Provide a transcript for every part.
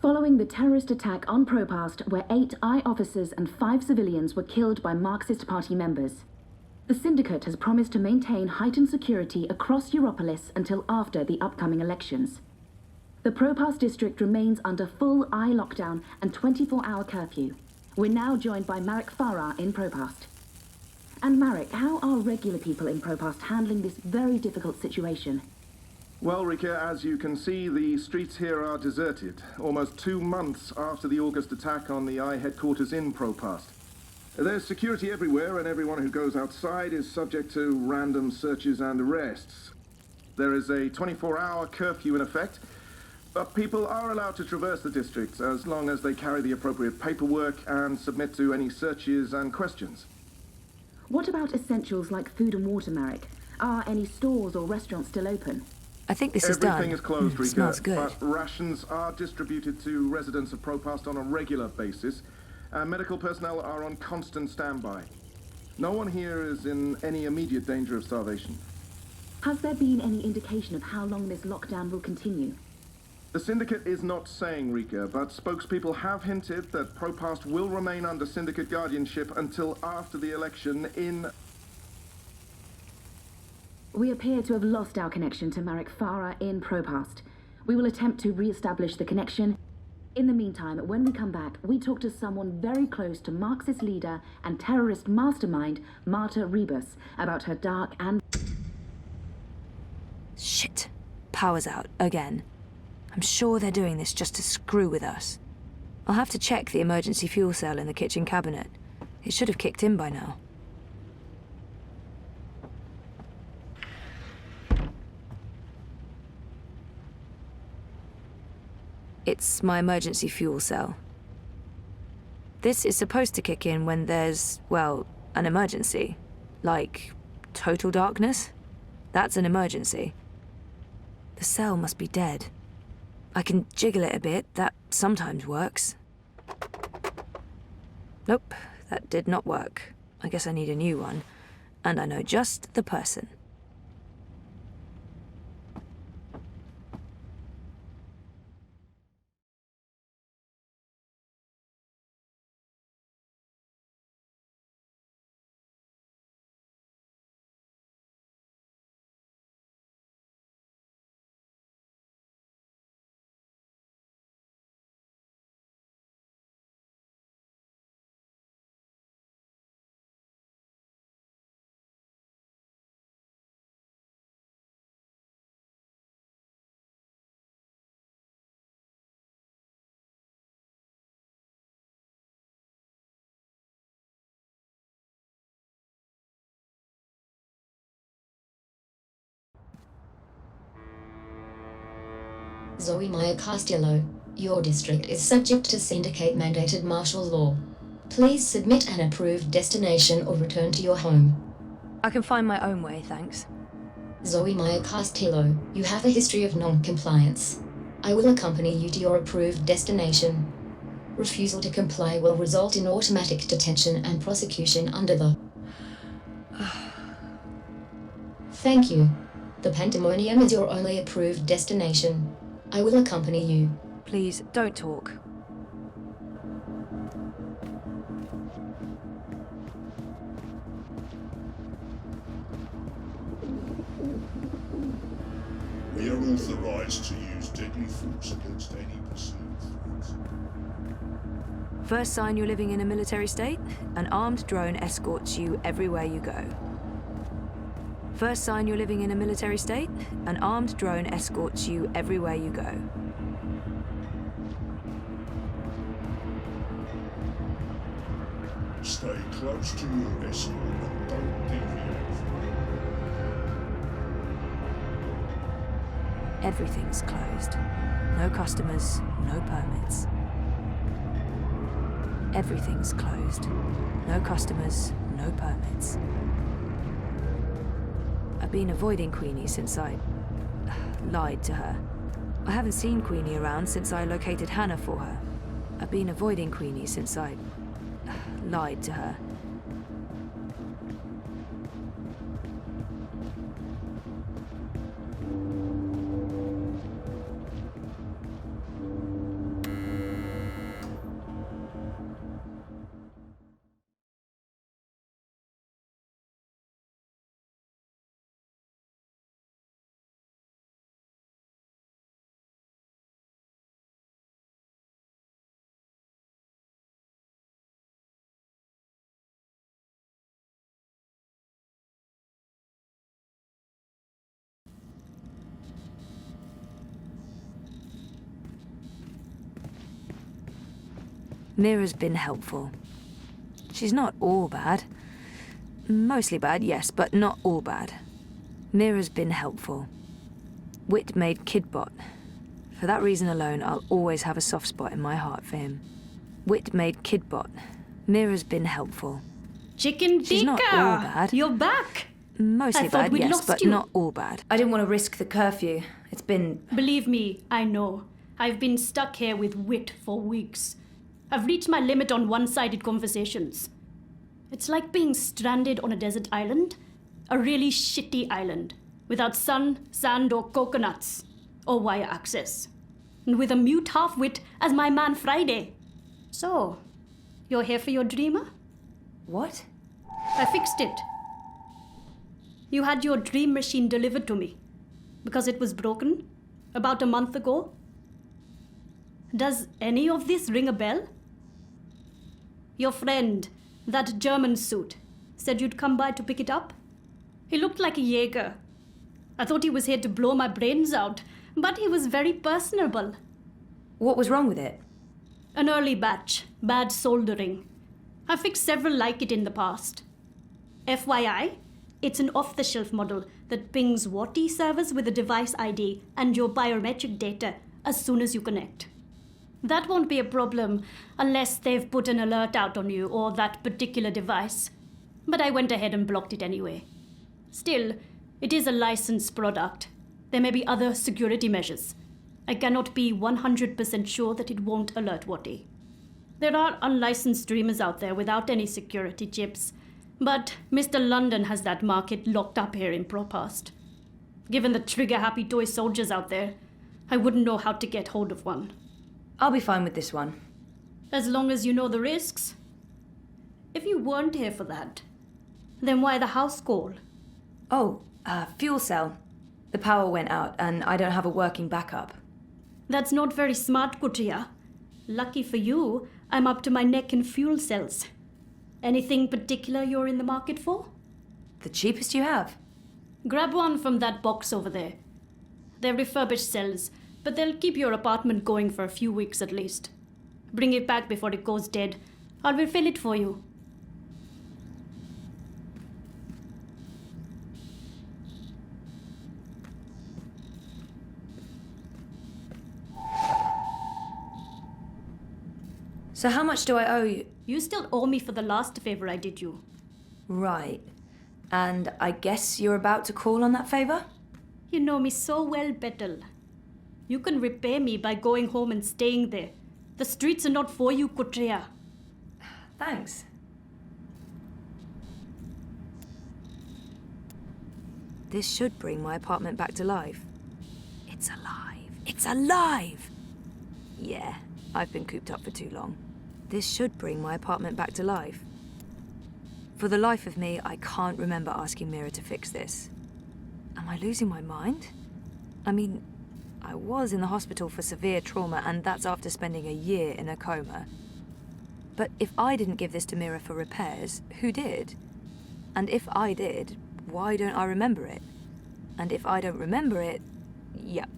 Following the terrorist attack on Propast, where 8 I officers and 5 civilians were killed by Marxist Party members, the Syndicate has promised to maintain heightened security across Europolis until after the upcoming elections. The Propast district remains under full I lockdown and 24-hour curfew. We're now joined by Marek Farah in Propast. And Marek, how are regular people in Propast handling this very difficult situation? Well, Rika, as you can see, the streets here are deserted, almost 2 months after the August attack on the I headquarters in Propast. There's security everywhere, and everyone who goes outside is subject to random searches and arrests. There is a 24-hour curfew in effect, but people are allowed to traverse the district as long as they carry the appropriate paperwork and submit to any searches and questions. What about essentials like food and water, Marek? Are any stores or restaurants still open? I think this is done. Everything is closed, Rika, smells good. but rations are distributed to residents of Propast on a regular basis, and medical personnel are on constant standby. No one here is in any immediate danger of starvation. Has there been any indication of how long this lockdown will continue? The Syndicate is not saying, Rika, but spokespeople have hinted that Propast will remain under Syndicate guardianship until after the election in... We appear to have lost our connection to Marek Farah in Propast. We will attempt to re-establish the connection. In the meantime, when we come back, we talk to someone very close to Marxist leader and terrorist mastermind Marta Rebus about her dark and... Shit. Power's out, again. I'm sure they're doing this just to screw with us. I'll have to check the emergency fuel cell in the kitchen cabinet. It should have kicked in by now. It's my emergency fuel cell. This is supposed to kick in when there's, well, an emergency. Like, total darkness? That's an emergency. The cell must be dead. I can jiggle it a bit, that sometimes works. Nope, that did not work. I guess I need a new one. And I know just the person. Zoe Maya Castillo, your district is subject to Syndicate-mandated martial law. Please submit an approved destination or return to your home. I can find my own way, thanks. Zoe Maya Castillo, you have a history of non-compliance. I will accompany you to your approved destination. Refusal to comply will result in automatic detention and prosecution under the... Thank you. The Pandemonium is your only approved destination. I will accompany you. Please, don't talk. We are authorized to use deadly force against any perceived threats. First sign you're living in a military state, an armed drone escorts you everywhere you go. First sign you're living in a military state, an armed drone escorts you everywhere you go. Stay close to your escort and don't deviate from it. Everything's closed. No customers, no permits. Everything's closed. No customers, no permits. I've been avoiding Queenie since I lied to her. I haven't seen Queenie around since I located Hannah for her. I've been avoiding Queenie since I lied to her. Mira's been helpful. She's not all bad. Mostly bad, yes, but not all bad. Mira's been helpful. Wit made Kidbot. For that reason alone, I'll always have a soft spot in my heart for him. Wit made Kidbot. Mira's been helpful. Chicken She's not all tikka! bad. You're back! Mostly I thought bad, we'd yes, lost but you. not all bad. I didn't want to risk the curfew. It's been... Believe me, I know. I've been stuck here with Wit for weeks. I've reached my limit on one-sided conversations. It's like being stranded on a desert island. A really shitty island. Without sun, sand, or coconuts. Or wire access. And with a mute half-wit as my man Friday. So, you're here for your dreamer? What? I fixed it. You had your dream machine delivered to me. Because it was broken. About a month ago. Does any of this ring a bell? Your friend, that German suit, said you'd come by to pick it up? He looked like a Jaeger. I thought he was here to blow my brains out, but he was very personable. What was wrong with it? An early batch, bad soldering. I fixed several like it in the past. FYI, it's an off-the-shelf model that pings WATI servers with a device ID and your biometric data as soon as you connect. That won't be a problem unless they've put an alert out on you or that particular device. But I went ahead and blocked it anyway. Still, it is a licensed product. There may be other security measures. I cannot be 100% sure that it won't alert WATI. There are unlicensed streamers out there without any security chips, but Mr. London has that market locked up here in Propast. Given the trigger-happy toy soldiers out there, I wouldn't know how to get hold of one. I'll be fine with this one. As long as you know the risks. If you weren't here for that, then why the house call? Oh, fuel cell. The power went out and I don't have a working backup. That's not very smart, Kutria. Lucky for you, I'm up to my neck in fuel cells. Anything particular you're in the market for? The cheapest you have. Grab one from that box over there. They're refurbished cells, but they'll keep your apartment going for a few weeks at least. Bring it back before it goes dead. I'll refill it for you. So how much do I owe you? You still owe me for the last favor I did you. Right. And I guess you're about to call on that favor? You know me so well, Betel. You can repay me by going home and staying there. The streets are not for you, Kutria. Thanks. This should bring my apartment back to life. It's alive. It's alive! Yeah, I've been cooped up for too long. This should bring my apartment back to life. For the life of me, I can't remember asking Mira to fix this. Am I losing my mind? I mean, I was in the hospital for severe trauma, and that's after spending a year in a coma. But if I didn't give this to Mira for repairs, who did? And if I did, why don't I remember it? And if I don't remember it, yep,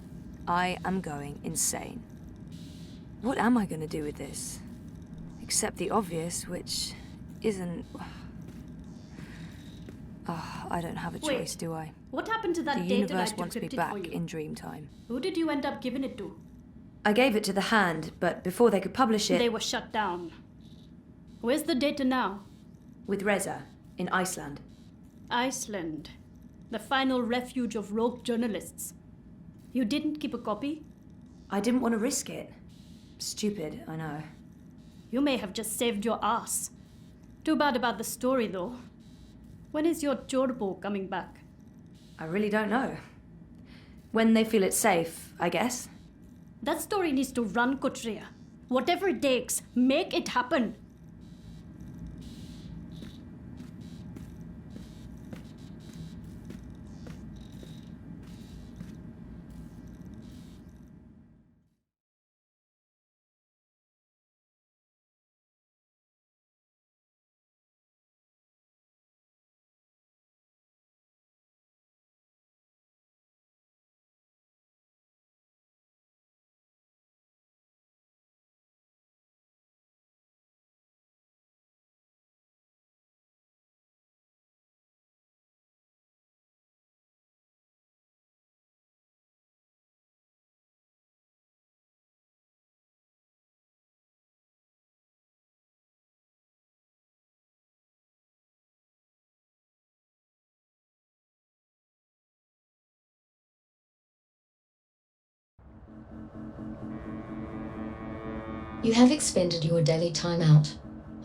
I am going insane. What am I going to do with this? Except the obvious, which isn't... Oh, I don't have a choice, do I? What happened to that The data universe I wants me decrypted back for you? in dream time. Who did you end up giving it to? I gave it to the Hand, but before they could publish it... They were shut down. Where's the data now? With Reza, in Iceland. Iceland. The final refuge of rogue journalists. You didn't keep a copy? I didn't want to risk it. Stupid, I know. You may have just saved your ass. Too bad about the story, though. When is your Jorbo coming back? I really don't know. When they feel it's safe, I guess. That story needs to run, Kutria. Whatever it takes, make it happen. You have expended your daily timeout.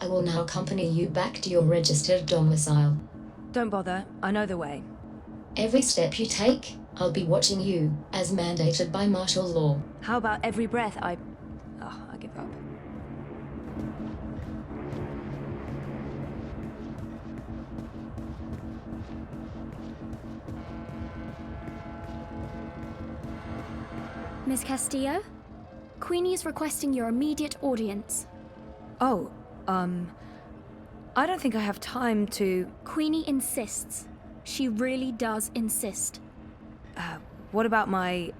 I will now accompany you back to your registered domicile. Don't bother, I know the way. Every step you take, I'll be watching you, as mandated by martial law. How about every breath I give up. Miss Castillo? Queenie is requesting your immediate audience. Oh, I don't think I have time to... Queenie insists. She really does insist. What about my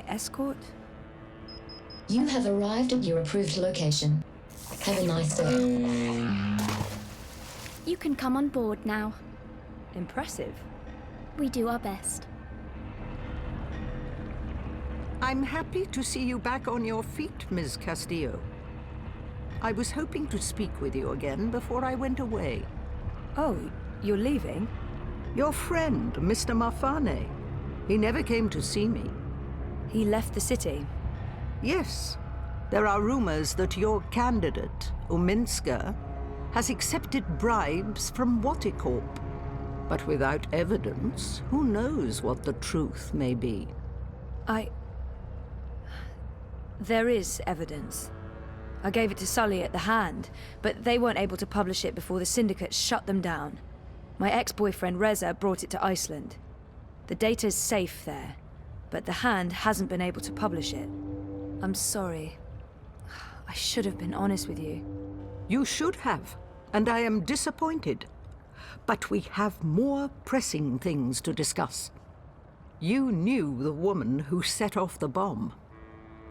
escort? You have arrived at your approved location. Have a nice day. You can come on board now. Impressive. We do our best. I'm happy to see you back on your feet, Ms. Castillo. I was hoping to speak with you again before I went away. Oh, you're leaving? Your friend, Mr. Marfane. He never came to see me. He left the city. Yes. There are rumors that your candidate, Uminska, has accepted bribes from WATICORP. But without evidence, who knows what the truth may be? There is evidence. I gave it to Sully at the Hand, but they weren't able to publish it before the Syndicate shut them down. My ex-boyfriend Reza brought it to Iceland. The data's safe there, but the Hand hasn't been able to publish it. I'm sorry. I should have been honest with you. You should have, and I am disappointed. But we have more pressing things to discuss. You knew the woman who set off the bomb.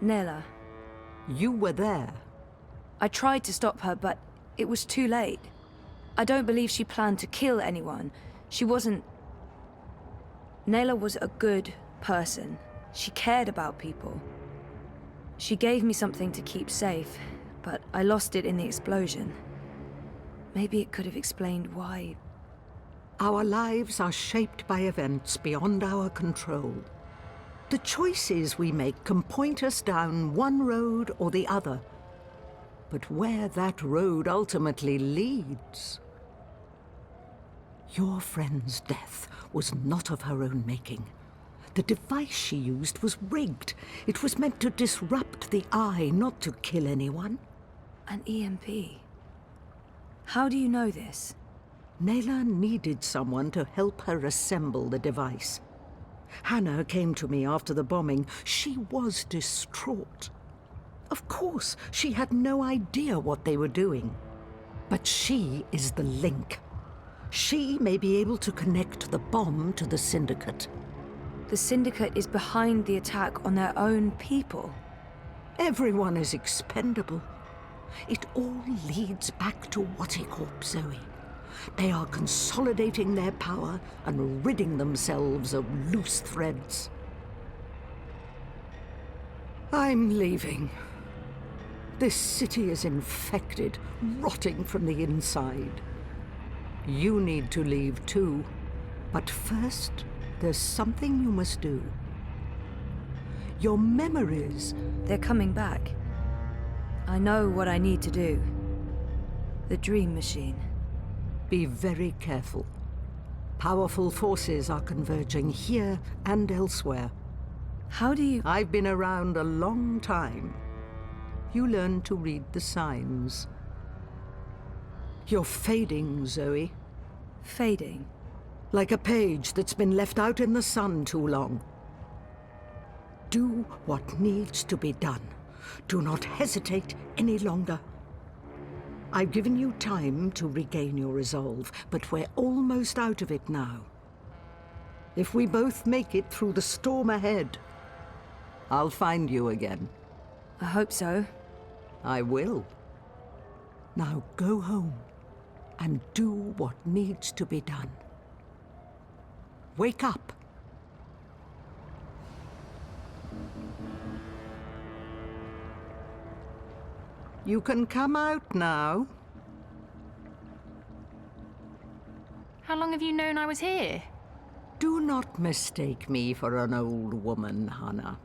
Nella. You were there. I tried to stop her, but it was too late. I don't believe she planned to kill anyone. She wasn't... Nella was a good person. She cared about people. She gave me something to keep safe, but I lost it in the explosion. Maybe it could have explained why... Our lives are shaped by events beyond our control. The choices we make can point us down one road or the other. But where that road ultimately leads... Your friend's death was not of her own making. The device she used was rigged. It was meant to disrupt the eye, not to kill anyone. An EMP? How do you know this? Nayla needed someone to help her assemble the device. Hannah came to me after the bombing. She was distraught. Of course, she had no idea what they were doing. But she is the link. She may be able to connect the bomb to the Syndicate. The Syndicate is behind the attack on their own people. Everyone is expendable. It all leads back to WATICORP, Zoe. They are consolidating their power and ridding themselves of loose threads. I'm leaving. This city is infected, rotting from the inside. You need to leave too. But first, there's something you must do. Your memories... They're coming back. I know what I need to do. The Dream Machine. Be very careful. Powerful forces are converging here and elsewhere. How do you... I've been around a long time. You learn to read the signs. You're fading, Zoe. Fading? Like a page that's been left out in the sun too long. Do what needs to be done. Do not hesitate any longer. I've given you time to regain your resolve, but we're almost out of it now. If we both make it through the storm ahead, I'll find you again. I hope so. I will. Now go home and do what needs to be done. Wake up. You can come out now. How long have you known I was here? Do not mistake me for an old woman, Hannah.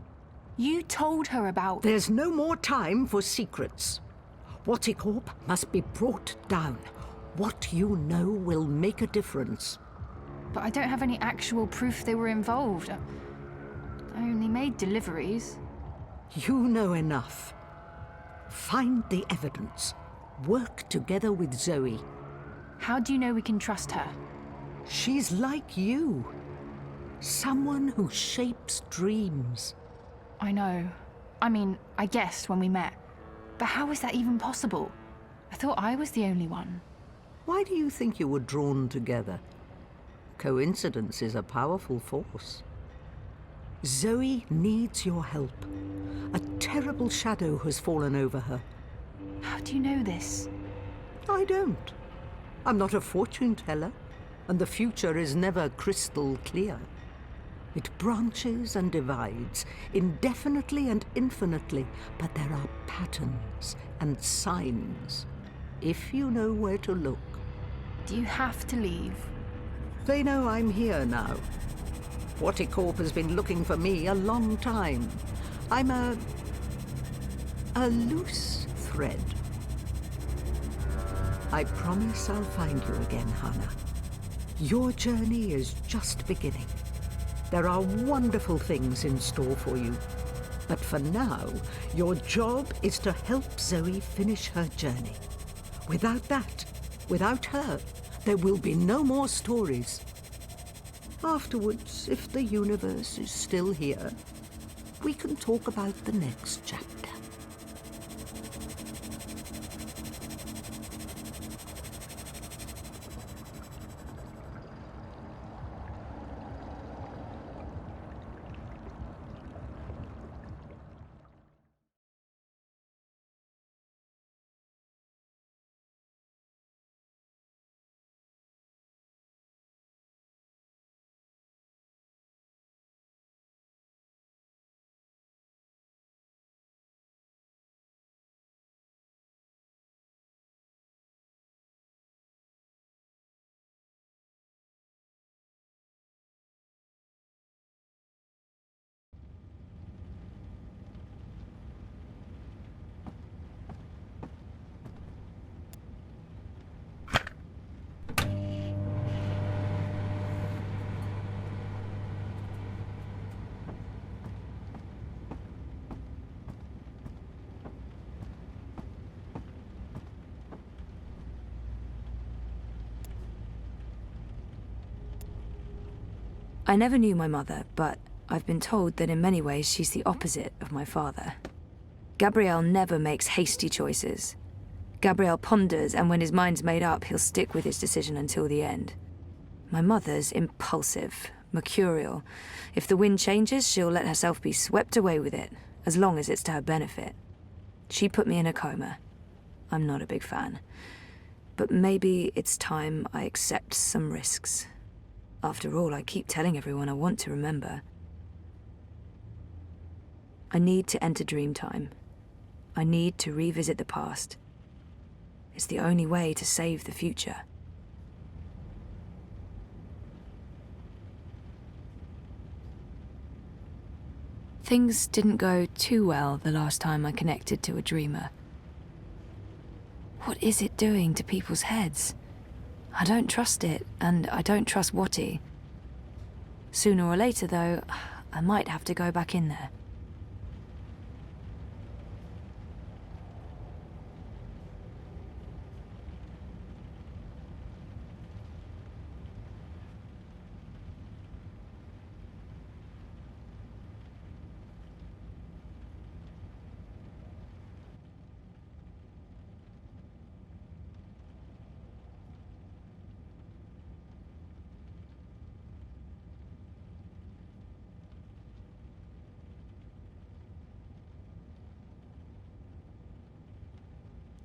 You told her about... There's no more time for secrets. WATICORP must be brought down. What you know will make a difference. But I don't have any actual proof they were involved. I only made deliveries. You know enough. Find the evidence. Work together with Zoe. How do you know we can trust her? She's like you. Someone who shapes dreams. I know. I mean, I guessed when we met. But how is that even possible? I thought I was the only one. Why do you think you were drawn together? Coincidence is a powerful force. Zoe needs your help. A terrible shadow has fallen over her. How do you know this? I don't. I'm not a fortune teller, and the future is never crystal clear. It branches and divides, indefinitely and infinitely, but there are patterns and signs, if you know where to look. Do you have to leave? They know I'm here now. WATICORP has been looking for me a long time. I'm a loose thread. I promise I'll find you again, Hannah. Your journey is just beginning. There are wonderful things in store for you. But for now, your job is to help Zoe finish her journey. Without that, without her, there will be no more stories. Afterwards, if the universe is still here, we can talk about the next chapter. I never knew my mother, but I've been told that in many ways she's the opposite of my father. Gabriel never makes hasty choices. Gabriel ponders, and when his mind's made up, he'll stick with his decision until the end. My mother's impulsive, mercurial. If the wind changes, she'll let herself be swept away with it, as long as it's to her benefit. She put me in a coma. I'm not a big fan. But maybe it's time I accept some risks. After all, I keep telling everyone I want to remember. I need to enter Dreamtime. I need to revisit the past. It's the only way to save the future. Things didn't go too well the last time I connected to a dreamer. What is it doing to people's heads? I don't trust it, and I don't trust Wati. Sooner or later, though, I might have to go back in there.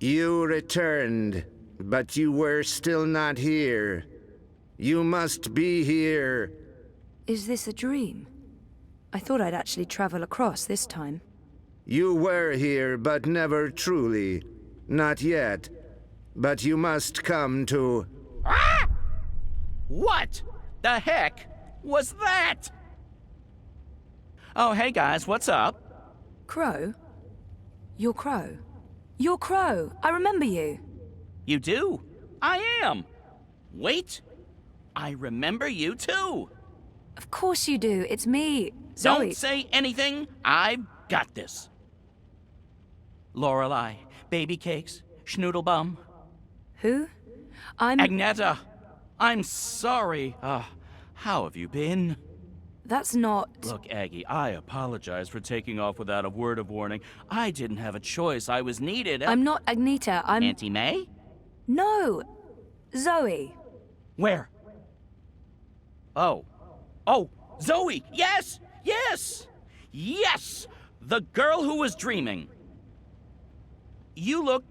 You returned, but you were still not here. You must be here. Is this a dream? I thought I'd actually travel across this time. You were here, but never truly. Not yet. But you must come to... Ah! What the heck was that? Oh, hey guys, what's up? Crow? You're Crow. You're Crow. I remember you. You do? I am. Wait. I remember you too. Of course you do. It's me, Zoe. Don't say anything. I've got this. Lorelei, baby cakes, schnoodlebum. Who? I'm... Agneta, I'm sorry. How have you been? That's not... Look, Aggie, I apologize for taking off without a word of warning. I didn't have a choice. I was needed. I'm not Agneta. I'm... Auntie May? No. Zoe. Where? Oh. Oh, Zoe! Yes! Yes! Yes! The girl who was dreaming. You look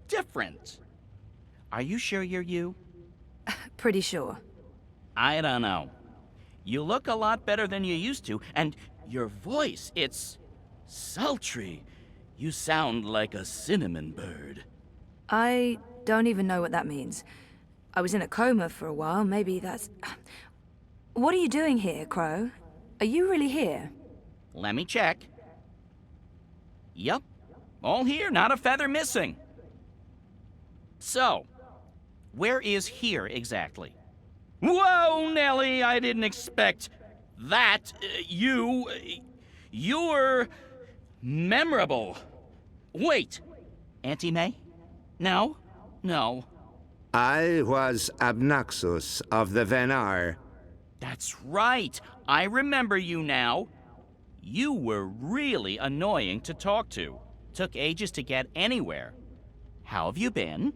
different. Are you sure you're you? Pretty sure. I don't know. You look a lot better than you used to, and your voice, it's sultry. You sound like a cinnamon bird. I don't even know what that means. I was in a coma for a while, maybe that's... What are you doing here, Crow? Are you really here? Let me check. Yup. All here, not a feather missing. So, where is here exactly? Whoa, Nellie, I didn't expect that. You're memorable. Wait, Auntie May? No, no. I was Abnaxus of the Venar. That's right. I remember you now. You were really annoying to talk to. Took ages to get anywhere. How have you been?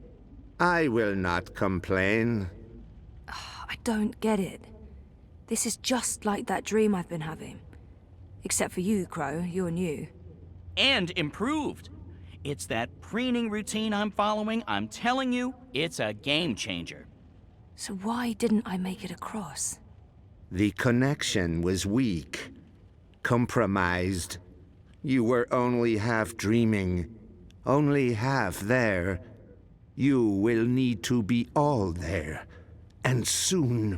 I will not complain. I don't get it. This is just like that dream I've been having. Except for you, Crow. You're new. And improved. It's that preening routine I'm following. I'm telling you, it's a game changer. So why didn't I make it across? The connection was weak. Compromised. You were only half dreaming. Only half there. You will need to be all there. And soon.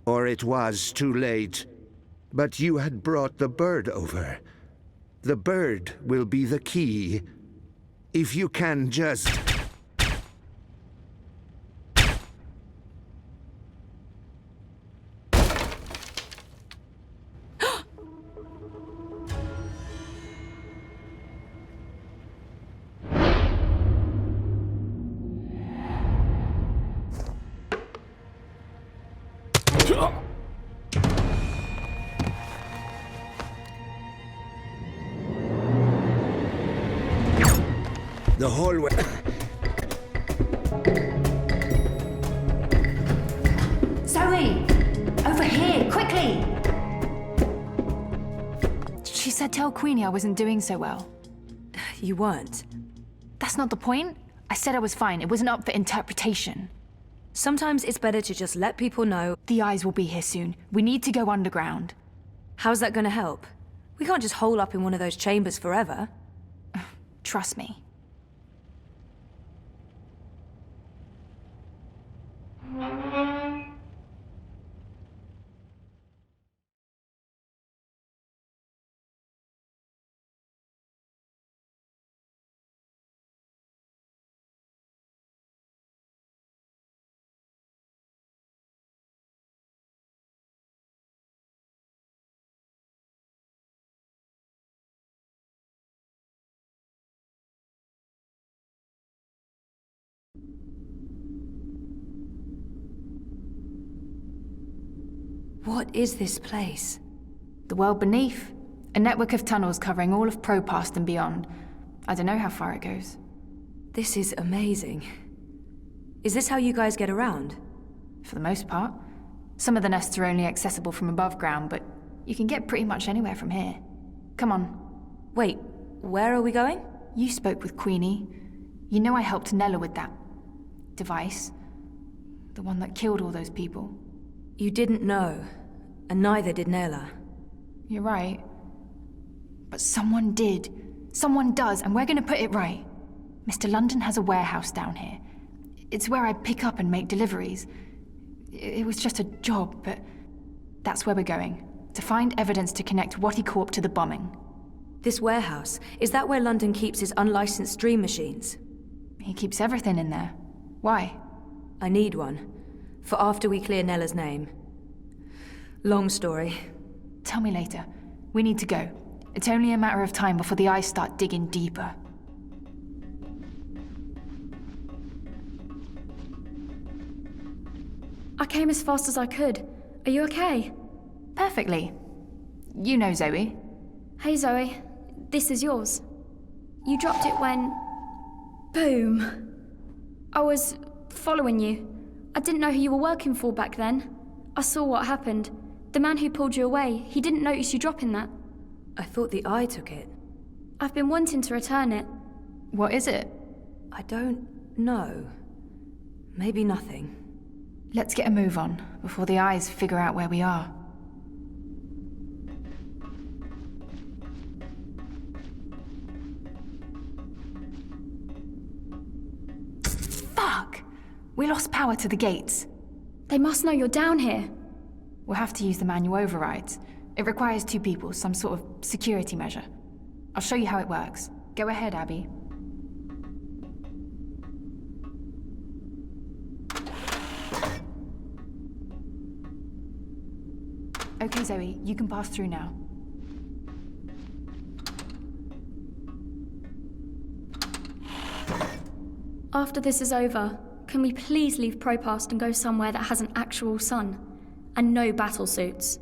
Or it was too late. But you had brought the bird over. The bird will be the key. If you can just... The hallway... Zoe! Over here, quickly! She said tell Queenie I wasn't doing so well. You weren't. That's not the point. I said I was fine. It wasn't up for interpretation. Sometimes it's better to just let people know. The eyes will be here soon. We need to go underground. How's that gonna help? We can't just hole up in one of those chambers forever. Trust me. What is this place? The world beneath. A network of tunnels covering all of Propast and beyond. I don't know how far it goes. This is amazing. Is this how you guys get around? For the most part. Some of the nests are only accessible from above ground, but you can get pretty much anywhere from here. Come on. Wait, where are we going? You spoke with Queenie. You know I helped Nella with that device. The one that killed all those people. You didn't know, and neither did Nella. You're right. But someone did. Someone does, and we're gonna put it right. Mr. London has a warehouse down here. It's where I pick up and make deliveries. It was just a job, but that's where we're going. To find evidence to connect WATICORP to the bombing. This warehouse, is that where London keeps his unlicensed dream machines? He keeps everything in there. Why? I need one. For after we clear Nella's name. Long story. Tell me later. We need to go. It's only a matter of time before the eyes start digging deeper. I came as fast as I could. Are you okay? Perfectly. You know Zoe. Hey Zoe, this is yours. You dropped it when... Boom. I was following you. I didn't know who you were working for back then. I saw what happened. The man who pulled you away, he didn't notice you dropping that. I thought the eye took it. I've been wanting to return it. What is it? I don't know. Maybe nothing. Let's get a move on, before the eyes figure out where we are. Fuck! We lost power to the gates. They must know you're down here. We'll have to use the manual overrides. It requires 2 people, some sort of security measure. I'll show you how it works. Go ahead, Abby. Okay, Zoe, you can pass through now. After this is over, can we please leave Propast and go somewhere that has an actual sun? And no battle suits?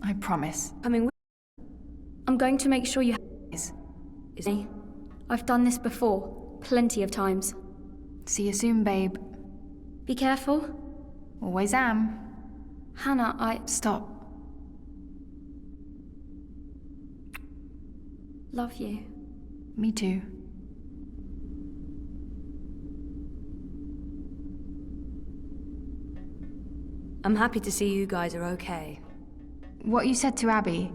I promise. I'm going to make sure you I've done this before, plenty of times. See you soon, babe. Be careful. Always am. Hannah, Stop. Love you. Me too. I'm happy to see you guys are okay. What you said to Abby,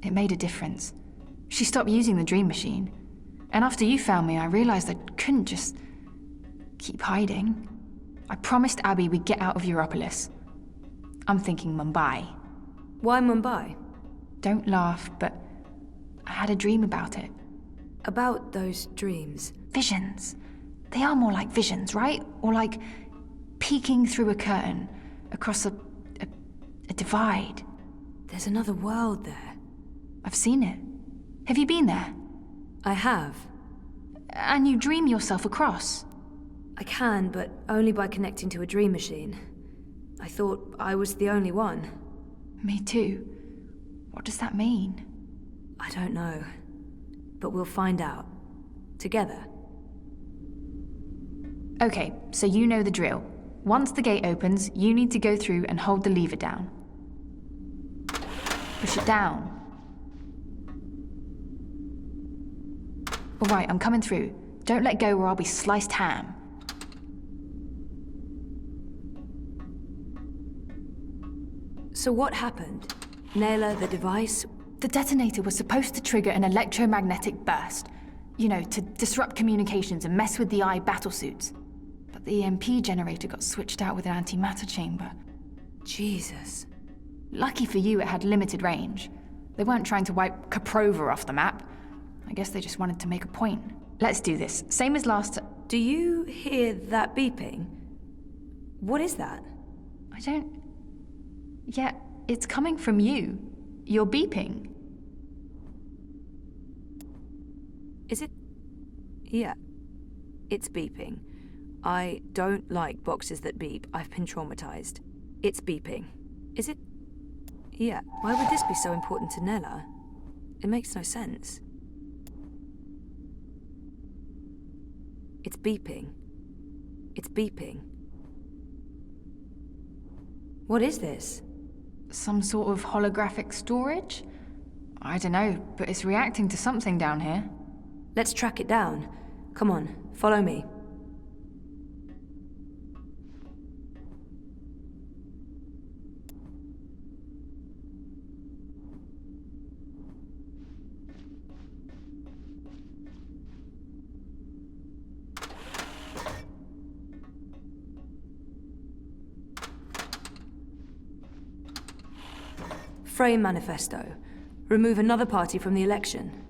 it made a difference. She stopped using the dream machine. And after you found me, I realized I couldn't just keep hiding. I promised Abby we'd get out of Europolis. I'm thinking Mumbai. Why Mumbai? Don't laugh, but I had a dream about it. About those dreams? Visions. They are more like visions, right? Or like peeking through a curtain across a divide. There's another world there. I've seen it. Have you been there? I have. And you dream yourself across? I can, but only by connecting to a dream machine. I thought I was the only one. Me too. What does that mean? I don't know. But we'll find out. Together. Okay, so you know the drill. Once the gate opens, you need to go through and hold the lever down. Push it down. All right, I'm coming through. Don't let go or I'll be sliced ham. So what happened? Naylor, the device? The detonator was supposed to trigger an electromagnetic burst. You know, to disrupt communications and mess with the eye battlesuits. But the EMP generator got switched out with an antimatter chamber. Jesus. Lucky for you, it had limited range. They weren't trying to wipe Caprova off the map. I guess they just wanted to make a point. Let's do this. Same as last time. Do you hear that beeping? What is that? I don't... Yeah, it's coming from you. You're beeping. Is it? Yeah. It's beeping. I don't like boxes that beep. I've been traumatized. It's beeping. Is it? Yeah. Why would this be so important to Nella? It makes no sense. It's beeping. It's beeping. What is this? Some sort of holographic storage? I don't know, but it's reacting to something down here. Let's track it down. Come on, follow me. Frame manifesto. Remove another party from the election.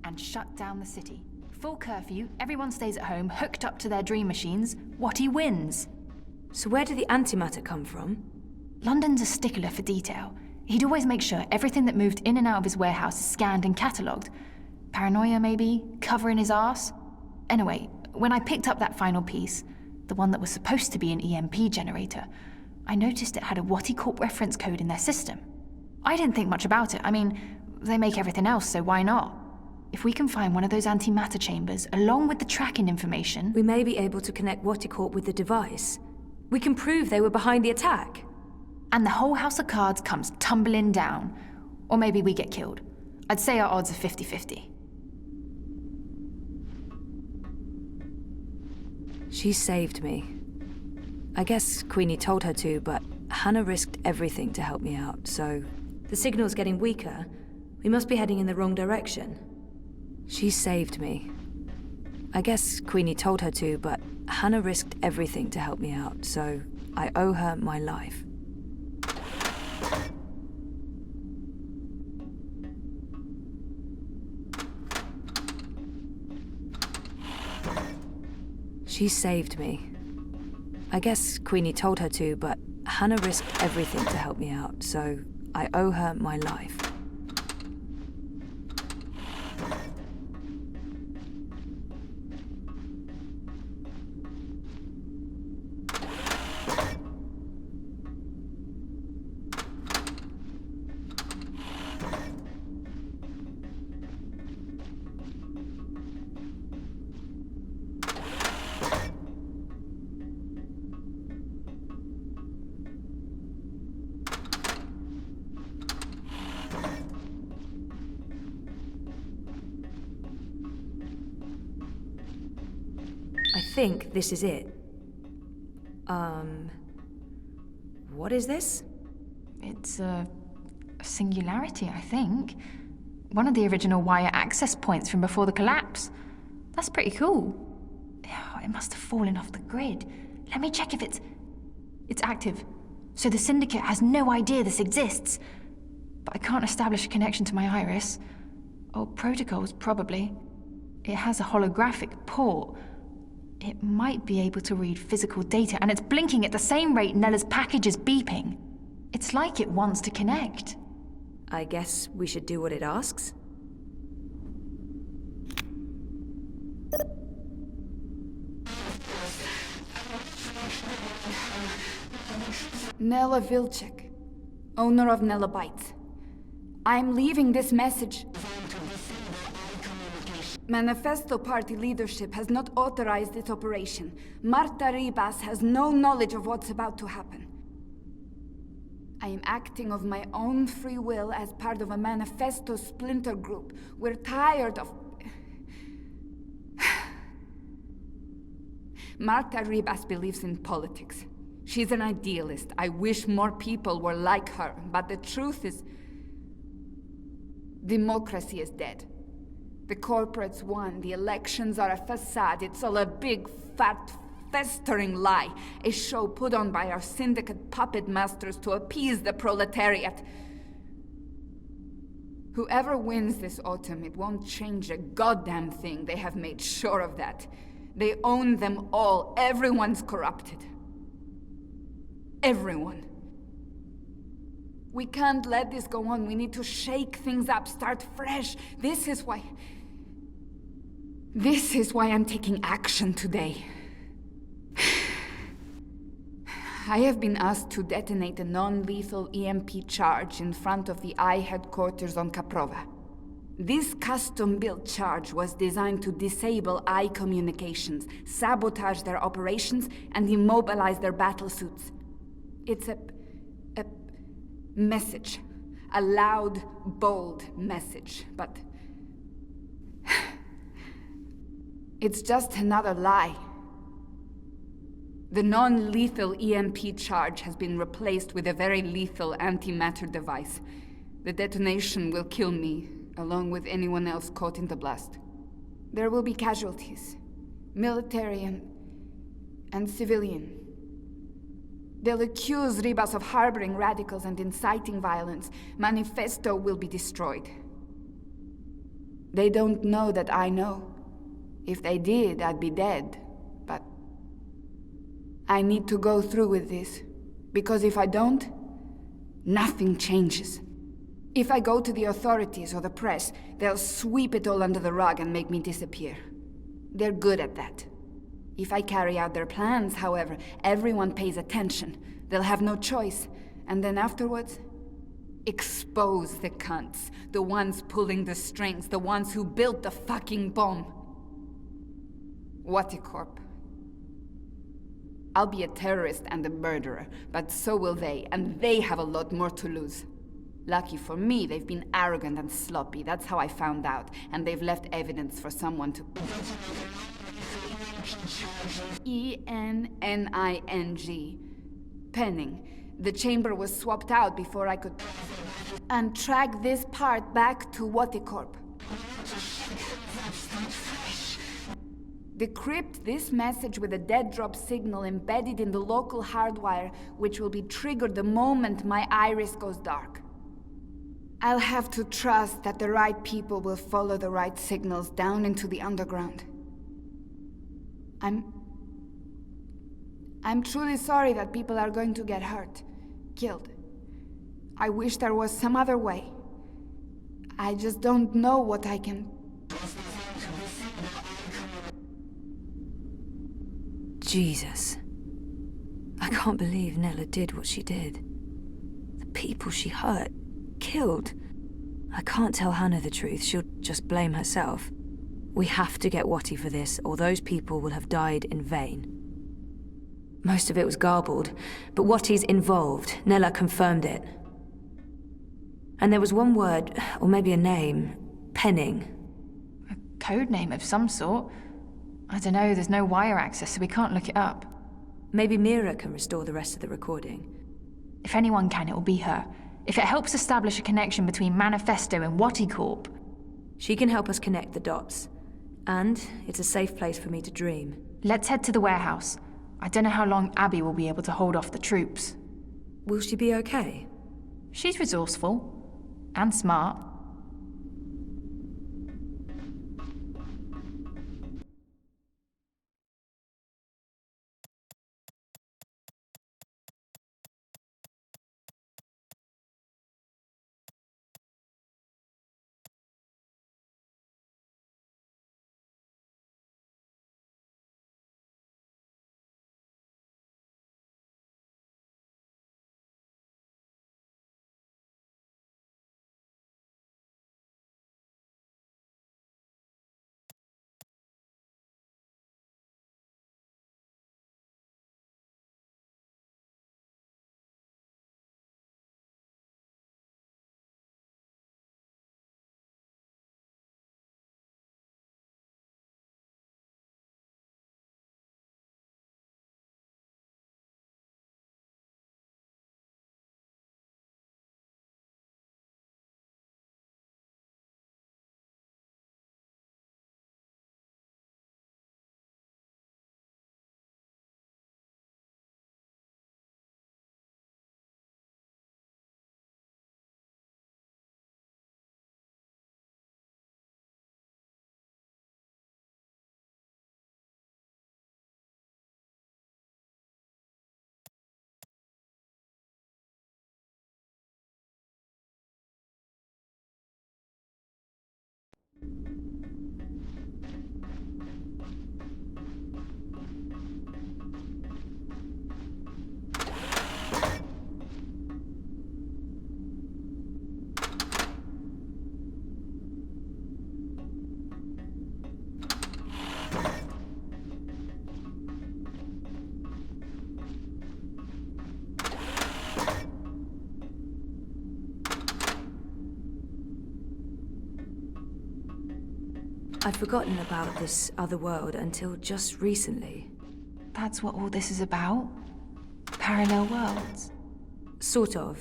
And shut down the city. Full curfew, everyone stays at home, hooked up to their dream machines. Watty wins. So where did the antimatter come from? London's a stickler for detail. He'd always make sure everything that moved in and out of his warehouse is scanned and catalogued. Paranoia, maybe? Covering his arse? Anyway, when I picked up that final piece, the one that was supposed to be an EMP generator, I noticed it had a WATICORP reference code in their system. I didn't think much about it. I mean, they make everything else, so why not? If we can find one of those antimatter chambers, along with the tracking information... We may be able to connect WATICORP with the device. We can prove they were behind the attack. And the whole house of cards comes tumbling down. Or maybe we get killed. I'd say our odds are 50-50. She saved me. I guess Queenie told her to, but Hannah risked everything to help me out, so... The signal's getting weaker. We must be heading in the wrong direction. She saved me. I guess Queenie told her to, but Hannah risked everything to help me out, so I owe her my life. She saved me. I guess Queenie told her to, but Hannah risked everything to help me out, so I owe her my life. I think this is it. What is this? It's a singularity, I think. One of the original wire access points from before the collapse. That's pretty cool. Oh, it must have fallen off the grid. Let me check if it's active. So the Syndicate has no idea this exists. But I can't establish a connection to my iris. Or protocols, probably. It has a holographic port. It might be able to read physical data, and it's blinking at the same rate Nella's package is beeping. It's like it wants to connect. I guess we should do what it asks? Nella Vilcek, owner of Nella Bytes. I'm leaving this message. Manifesto Party leadership has not authorized this operation. Marta Ribas has no knowledge of what's about to happen. I am acting of my own free will as part of a Manifesto splinter group. We're tired of... Marta Ribas believes in politics. She's an idealist. I wish more people were like her, but the truth is... democracy is dead. The corporates won, the elections are a facade, it's all a big, fat, festering lie. A show put on by our syndicate puppet masters to appease the proletariat. Whoever wins this autumn, it won't change a goddamn thing. They have made sure of that. They own them all. Everyone's corrupted. Everyone. We can't let this go on. We need to shake things up, start fresh. This is why I'm taking action today. I have been asked to detonate a non-lethal EMP charge in front of the I headquarters on Caprova. This custom-built charge was designed to disable I communications, sabotage their operations, and immobilize their battlesuits. It's a message. A loud, bold message, but... it's just another lie. The non-lethal EMP charge has been replaced with a very lethal antimatter device. The detonation will kill me, along with anyone else caught in the blast. There will be casualties. Military and civilian. They'll accuse Ribas of harboring radicals and inciting violence. Manifesto will be destroyed. They don't know that I know. If they did, I'd be dead. But I need to go through with this. Because if I don't, nothing changes. If I go to the authorities or the press, they'll sweep it all under the rug and make me disappear. They're good at that. If I carry out their plans, however, everyone pays attention. They'll have no choice. And then afterwards, expose the cunts. The ones pulling the strings, the ones who built the fucking bomb. WATICORP. I'll be a terrorist and a murderer, but so will they, and they have a lot more to lose. Lucky for me, they've been arrogant and sloppy. That's how I found out, and they've left evidence for someone to... E-N-N-I-N-G. Penning. The chamber was swapped out before I could... And track this part back to WATICORP. Decrypt this message with a dead drop signal embedded in the local hardwire, which will be triggered the moment my iris goes dark. I'll have to trust that the right people will follow the right signals down into the underground. I'm truly sorry that people are going to get hurt, killed. I wish there was some other way. I just don't know what I can... Jesus. I can't believe Nella did what she did. The people she hurt, killed. I can't tell Hannah the truth, she'll just blame herself. We have to get Wati for this, or those people will have died in vain. Most of it was garbled, but Wati's involved. Nella confirmed it. And there was one word, or maybe a name, Penning. A code name of some sort. I don't know, there's no wire access, so we can't look it up. Maybe Mira can restore the rest of the recording. If anyone can, it'll be her. If it helps establish a connection between Manifesto and WATICORP. She can help us connect the dots. And it's a safe place for me to dream. Let's head to the warehouse. I don't know how long Abby will be able to hold off the troops. Will she be okay? She's resourceful. And smart. I'd forgotten about this other world until just recently. That's what all this is about? Parallel worlds? Sort of.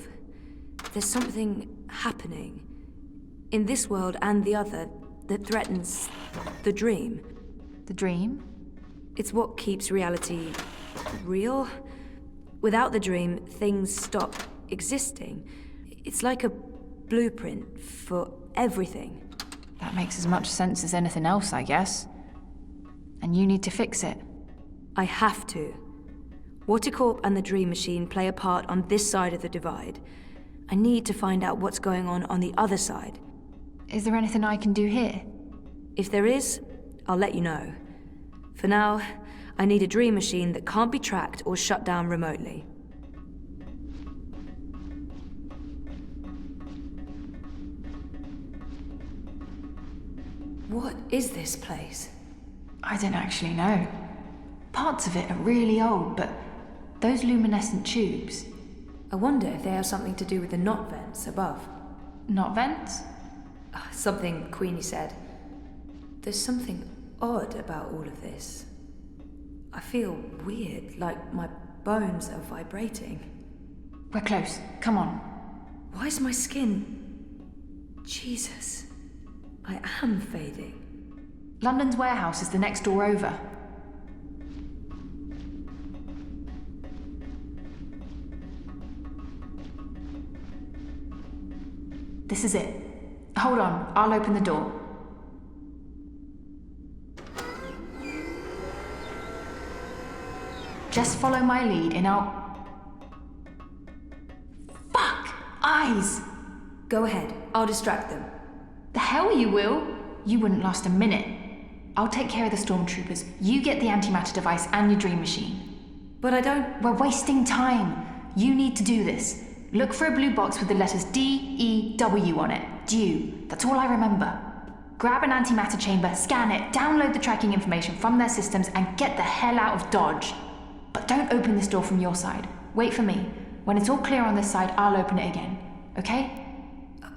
There's something happening in this world and the other that threatens the dream. The dream? It's what keeps reality real. Without the dream, things stop existing. It's like a blueprint for everything. That makes as much sense as anything else, I guess. And you need to fix it. I have to. WATICORP and the Dream Machine play a part on this side of the divide. I need to find out what's going on the other side. Is there anything I can do here? If there is, I'll let you know. For now, I need a Dream Machine that can't be tracked or shut down remotely. What is this place? I don't actually know. Parts of it are really old, but those luminescent tubes... I wonder if they have something to do with the knot vents above. Knot vents? Something Queenie said. There's something odd about all of this. I feel weird, like my bones are vibrating. We're close. Come on. Why is my skin... Jesus. I am fading. London's warehouse is the next door over. This is it. Hold on, I'll open the door. Just follow my lead and I'll... Fuck! Eyes! Go ahead, I'll distract them. The hell you will! You wouldn't last a minute. I'll take care of the stormtroopers. You get the antimatter device and your dream machine. But I don't... We're wasting time. You need to do this. Look for a blue box with the letters D-E-W on it. Dew. That's all I remember. Grab an antimatter chamber, scan it, download the tracking information from their systems, and get the hell out of Dodge. But don't open this door from your side. Wait for me. When it's all clear on this side, I'll open it again. Okay?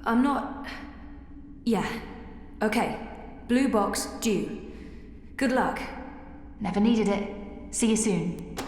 I'm not... Yeah. Okay. Blue box, due. Good luck. Never needed it. See you soon.